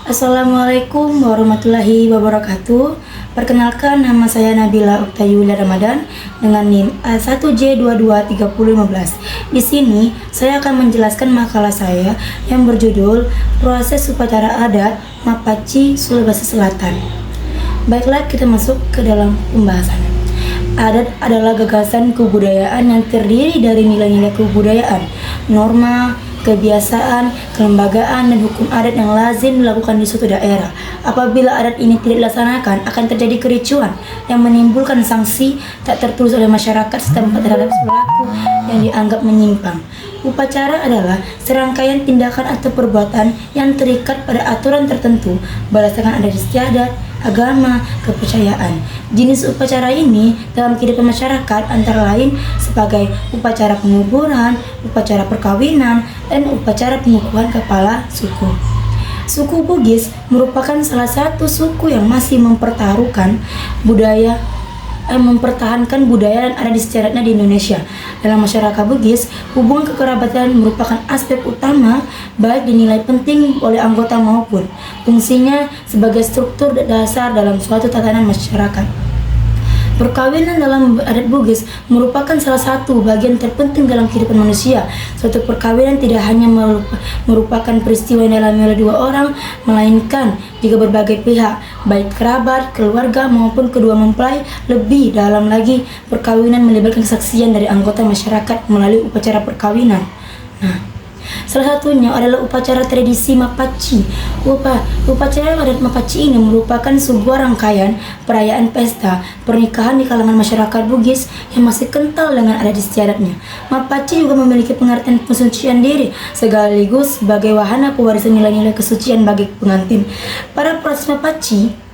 Assalamualaikum warahmatullahi wabarakatuh. Perkenalkan, nama saya Nabila Uktayula Ramadan dengan NIM A1J223015. Di sini saya akan menjelaskan makalah saya yang berjudul Proses Upacara Adat Mapaci, Sulawesi Selatan. Baiklah, kita masuk ke dalam pembahasan. Adat adalah gagasan kebudayaan yang terdiri dari nilai-nilai kebudayaan, norma, kebiasaan, kelembagaan, dan hukum adat yang lazim dilakukan di suatu daerah. Apabila adat ini tidak dilaksanakan, akan terjadi kericuan yang menimbulkan sanksi tak tertulis oleh masyarakat setempat terhadap pelaku yang dianggap menyimpang. Upacara adalah serangkaian tindakan atau perbuatan yang terikat pada aturan tertentu berdasarkan adat istiadat, agama, kepercayaan. Jenis upacara ini dalam kehidupan masyarakat antara lain sebagai upacara penguburan, upacara perkawinan, dan upacara pengukuhan kepala suku. Suku Bugis merupakan salah satu suku yang masih mempertahankan budaya dan adat istiadatnya di Indonesia. Dalam masyarakat Bugis, hubungan kekerabatan merupakan aspek utama baik dinilai penting oleh anggota maupun fungsinya sebagai struktur dasar dalam suatu tatanan masyarakat. Perkawinan dalam adat Bugis merupakan salah satu bagian terpenting dalam kehidupan manusia. Suatu perkawinan tidak hanya merupakan peristiwa yang dialami oleh dua orang, melainkan juga berbagai pihak, baik kerabat, keluarga maupun kedua mempelai. Lebih dalam lagi, perkawinan melibatkan kesaksian dari anggota masyarakat melalui upacara perkawinan. Salah satunya adalah upacara tradisi Mapaci. Upacara adat Mapaci ini merupakan sebuah rangkaian perayaan pesta pernikahan di kalangan masyarakat Bugis yang masih kental dengan adat istiadatnya. Mapaci juga memiliki pengertian pensucian diri sekaligus sebagai wahana pewarisan nilai-nilai kesucian bagi pengantin. Pada proses Mapaci,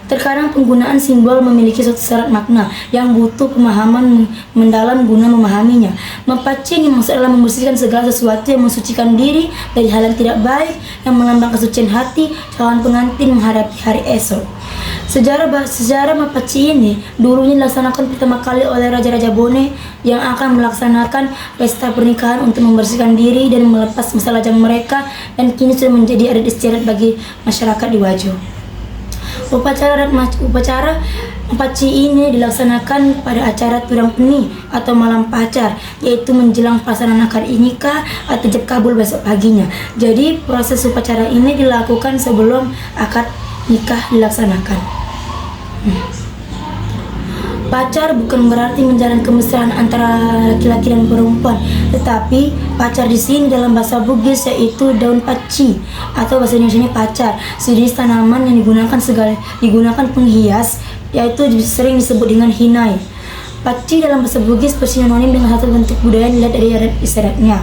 terkadang penggunaan simbol memiliki suatu syarat makna yang butuh pemahaman mendalam guna memahaminya. Mapaci ini maksud adalah membersihkan segala sesuatu yang mensucikan diri dari hal yang tidak baik, yang melambang kesucian hati calon pengantin menghadapi hari esok. Sejarah Mapaci ini dulunya dilaksanakan pertama kali oleh Raja-Raja Bone yang akan melaksanakan pesta pernikahan untuk membersihkan diri dan melepas masa lajang mereka, dan kini sudah menjadi adat istiadat bagi masyarakat di Wajo. Upacara Mapaci ini dilaksanakan pada acara Turang Peni atau malam pacar, yaitu menjelang pelaksanaan akad nikah atau ijab kabul besok paginya. Jadi proses upacara ini dilakukan sebelum akad nikah dilaksanakan. Pacar bukan berarti menjalin kemesraan antara laki-laki dan perempuan, tetapi pacar di sini dalam bahasa Bugis yaitu daun paci atau bahasa Indonesianya pacar, sejenis tanaman yang digunakan penghias, yaitu sering disebut dengan hinai. Paci dalam bahasa Bugis bersinonim dengan satu bentuk budaya yang dilihat dari adat istiadatnya.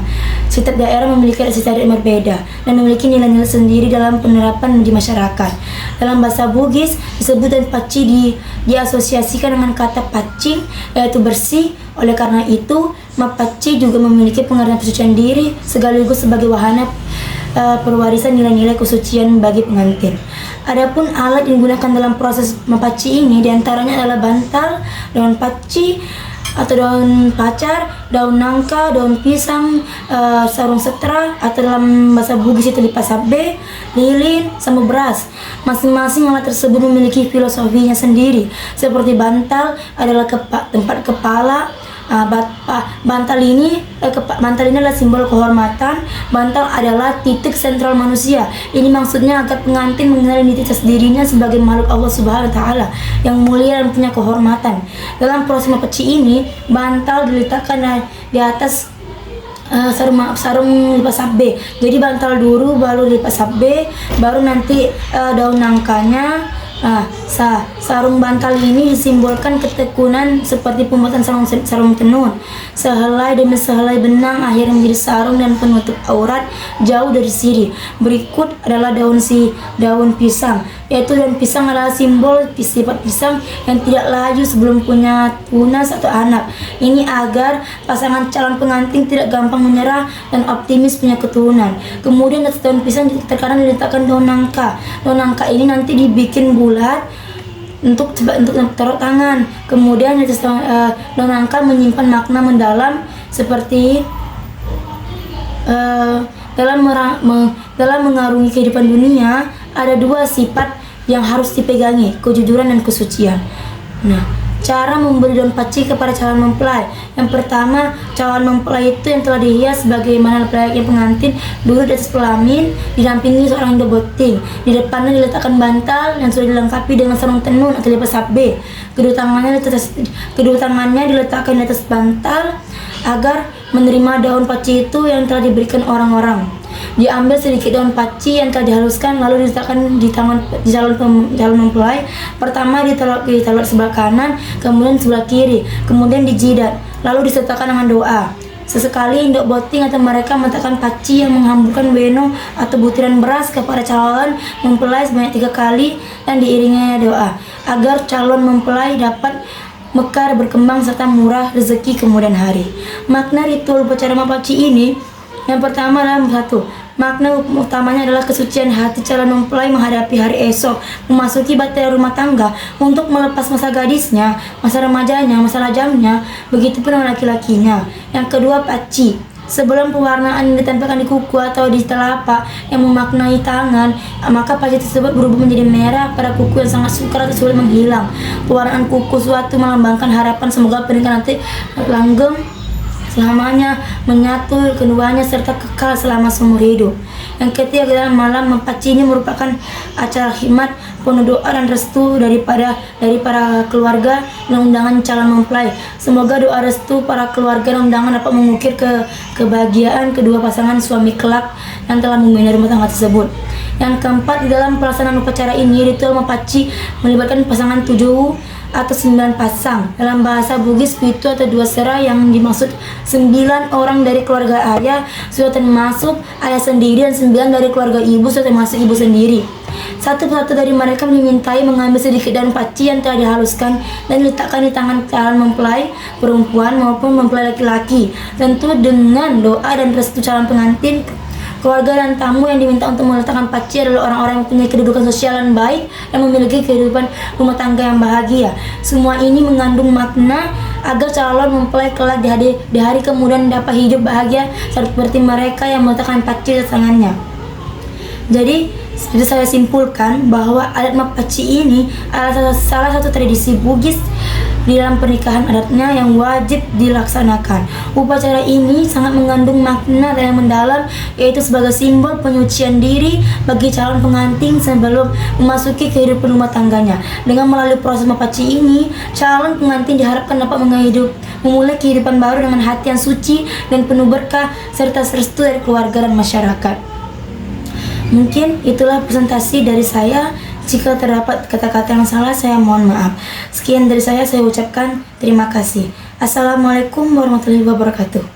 Setiap daerah memiliki adat istiadat yang berbeda dan memiliki nilai-nilai sendiri dalam penerapan di masyarakat. Dalam bahasa Bugis, disebut paci diasosiasikan dengan kata pacing, yaitu bersih. Oleh karena itu, Mapaci juga memiliki pengertian pensucian diri sekaligus sebagai wahana perwarisan nilai-nilai kesucian bagi pengantin. Adapun alat yang digunakan dalam proses Mapaci ini diantaranya adalah bantal, daun paci atau daun pacar, daun nangka, daun pisang, sarung setra atau dalam bahasa Bugis itu lipas sabe, lilin, sama beras. Masing-masing alat tersebut memiliki filosofinya sendiri. Seperti bantal adalah tempat kepala. Bantal ini adalah simbol kehormatan. Bantal adalah titik sentral manusia. Ini maksudnya agar pengantin mengenal identitas dirinya sebagai makhluk Allah Subhanahu wa Ta'ala yang mulia dan punya kehormatan. Dalam proses Mapaci ini, bantal diletakkan di atas sarung lipas sabe. Jadi bantal dulu, baru lipas sabe, baru nanti daun nangkanya. Sarung bantal ini disimbolkan ketekunan seperti pembuatan sarung tenun. Sehelai demi sehelai benang akhirnya menjadi sarung dan penutup aurat jauh dari siri. Berikut adalah daun pisang, yaitu daun pisang adalah simbol sifat pisang yang tidak laju sebelum punya tunas atau anak. Ini agar pasangan calon pengantin tidak gampang menyerah dan optimis punya keturunan. Kemudian atas daun pisang terkadang diletakkan daun nangka. Daun nangka ini nanti dibikin bulat untuk taruh tangan. Kemudian daun nangka menyimpan makna mendalam seperti dalam mengarungi kehidupan dunia ada dua sifat yang harus dipegangi, kejujuran dan kesucian. Nah, cara memberi daun paci kepada calon mempelai. Yang pertama, calon mempelai itu yang telah dihias sebagaimana layaknya pengantin duduk di atas pelamin, didampingi seorang deboting. Di depannya diletakkan bantal yang sudah dilengkapi dengan sarung tenun atau lipas sabbe. Kedua tangannya diletakkan di atas bantal agar menerima daun paci itu yang telah diberikan orang-orang. Diambil sedikit daun paci yang telah dihaluskan lalu diletakkan di tangan calon mempelai. Pertama ditaruh sebelah kanan, kemudian sebelah kiri, kemudian di jidat, lalu disertakan dengan doa. Sesekali induk boting atau mereka meletakkan paci yang menghamburkan beno atau butiran beras kepada calon mempelai sebanyak 3 kali dan diiringinya doa agar calon mempelai dapat mekar, berkembang serta murah rezeki kemudian hari. Makna ritual upacara mapaci ini yang pertama adalah satu, makna utamanya adalah kesucian hati calon mempelai menghadapi hari esok, memasuki bahtera rumah tangga untuk melepas masa gadisnya, masa remajanya, masa lajangnya, begitu pun dengan laki-lakinya. Yang kedua, paci. Sebelum pewarnaan yang ditempelkan di kuku atau di telapak yang memaknai tangan, maka paci tersebut berubah menjadi merah pada kuku yang sangat sukar atau sulit menghilang. Pewarnaan kuku suatu melambangkan harapan semoga pernikahan nanti langgeng selamanya, menyatu keduanya serta kekal selama seumur hidup. Yang ketiga adalah malam mapaci. Ini merupakan acara khidmat penuh doa dan restu dari para keluarga dan undangan calon mempelai. Semoga doa restu para keluarga dan undangan dapat mengukir kebahagiaan kedua pasangan suami kelak yang telah membina rumah tangga tersebut. Yang keempat, di dalam pelaksanaan upacara ini, ritual mapaci melibatkan pasangan 7 atau 9 pasang. Dalam bahasa Bugis, pitu atau 2 sera yang dimaksud 9 orang dari keluarga ayah sudah termasuk ayah sendiri dan 9 dari keluarga ibu sudah termasuk ibu sendiri. Satu persatu dari mereka dimintai mengambil sedikit daun paci yang telah dihaluskan dan diletakkan di tangan calon mempelai perempuan maupun mempelai laki-laki, tentu dengan doa dan restu calon pengantin. Keluarga dan tamu yang diminta untuk meletakkan paci adalah orang-orang yang punya kedudukan sosial yang baik dan memiliki kehidupan rumah tangga yang bahagia. Semua ini mengandung makna agar calon mempelai kelak di hari kemudian dapat hidup bahagia seperti mereka yang meletakkan paci di tangannya. Jadi, seperti saya simpulkan bahwa adat mapaci ini adalah salah satu tradisi Bugis di dalam pernikahan adatnya yang wajib dilaksanakan. Upacara ini sangat mengandung makna yang mendalam, yaitu sebagai simbol penyucian diri bagi calon pengantin sebelum memasuki kehidupan rumah tangganya. Dengan melalui proses mapaci ini, calon pengantin diharapkan dapat memulai kehidupan baru dengan hati yang suci dan penuh berkah serta restu dari keluarga dan masyarakat. Mungkin itulah presentasi dari saya. Jika terdapat kata-kata yang salah, saya mohon maaf. Sekian dari saya ucapkan terima kasih. Assalamualaikum warahmatullahi wabarakatuh.